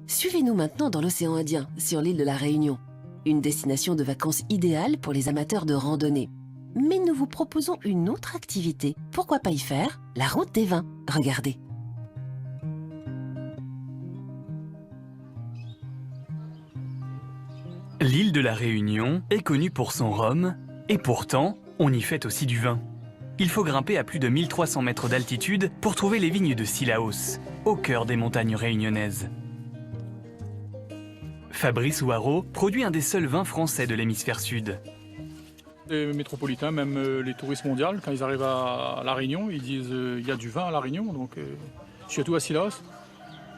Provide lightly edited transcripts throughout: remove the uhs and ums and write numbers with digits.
Suivez-nous maintenant dans l'océan Indien, sur l'île de la Réunion. Une destination de vacances idéale pour les amateurs de randonnée. Mais nous vous proposons une autre activité. Pourquoi pas y faire la route des vins? Regardez. L'île de la Réunion est connue pour son rhum, et pourtant, on y fait aussi du vin. Il faut grimper à plus de 1300 mètres d'altitude pour trouver les vignes de Cilaos, au cœur des montagnes réunionnaises. Fabrice Ouareau produit un des seuls vins français de l'hémisphère sud. Les métropolitains, même les touristes mondiaux, quand ils arrivent à La Réunion, ils disent il y a du vin à La Réunion, donc surtout à Cilaos.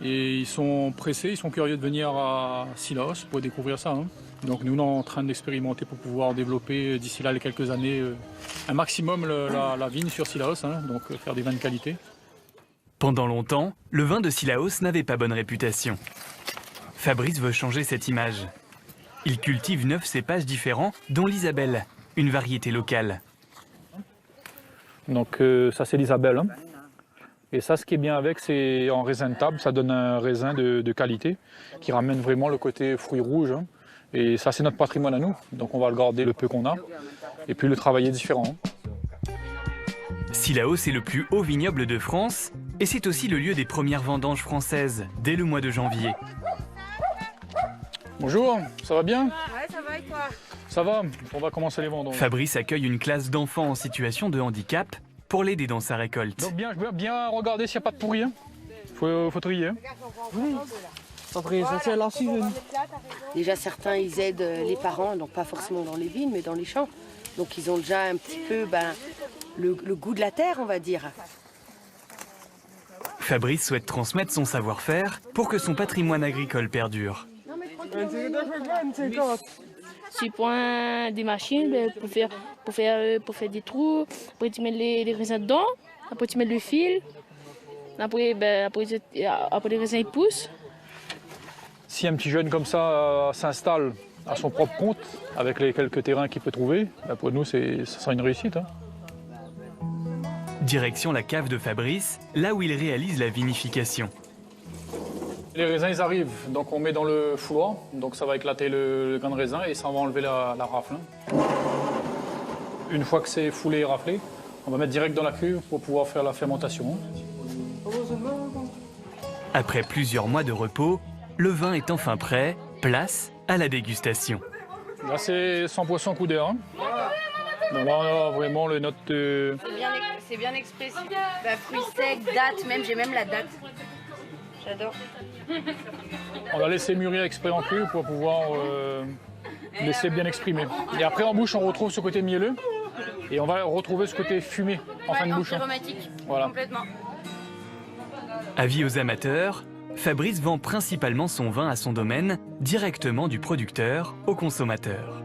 Et ils sont pressés, ils sont curieux de venir à Cilaos pour découvrir ça. Donc nous, on est en train d'expérimenter pour pouvoir développer d'ici là les quelques années un maximum la vigne sur Cilaos, donc faire des vins de qualité. Pendant longtemps, le vin de Cilaos n'avait pas bonne réputation. Fabrice veut changer cette image. Il cultive 9 cépages différents, dont l'Isabelle, une variété locale. Donc ça c'est l'Isabelle. Et ça, ce qui est bien avec, c'est en raisin de table, ça donne un raisin de qualité qui ramène vraiment le côté fruits rouges. Et ça, c'est notre patrimoine à nous. Donc on va le garder le peu qu'on a et puis le travailler différent. Cilaos est le plus haut vignoble de France et c'est aussi le lieu des premières vendanges françaises, dès le mois de janvier. Bonjour, ça va bien? Ouais, ça va et toi? Ça va, on va commencer les vendanges. Fabrice accueille une classe d'enfants en situation de handicap pour l'aider dans sa récolte. Donc bien regarder s'il n'y a pas de pourri. Faut trier. Oui. Déjà certains ils aident les parents, donc pas forcément dans les vignes mais dans les champs. Donc ils ont déjà un petit peu le goût de la terre, on va dire. Fabrice souhaite transmettre son savoir-faire pour que son patrimoine agricole perdure. 6 points des machines pour faire des trous. Après tu mets les raisins dedans, après tu mets le fil, après les raisins ils poussent. Si un petit jeune comme ça s'installe à son propre compte, avec les quelques terrains qu'il peut trouver, pour nous ça sera une réussite. Direction la cave de Fabrice, là où il réalise la vinification. Les raisins ils arrivent, donc on met dans le fouloir, donc ça va éclater le grain de raisin et ça va enlever la rafle. Une fois que c'est foulé et raflé, on va mettre direct dans la cuve pour pouvoir faire la fermentation. Après plusieurs mois de repos, le vin est enfin prêt, place à la dégustation. Là c'est 100% coup d'air. Donc là on a vraiment les notes de... C'est bien expressif. Fruits secs, date, j'ai même la date. J'adore. On va laisser mûrir exprès en cuve pour pouvoir laisser bien exprimer. Et après en bouche on retrouve ce côté mielleux et on va retrouver ce côté fumé en fin de bouche. Aromatique, voilà. Complètement. Avis aux amateurs, Fabrice vend principalement son vin à son domaine, directement du producteur au consommateur.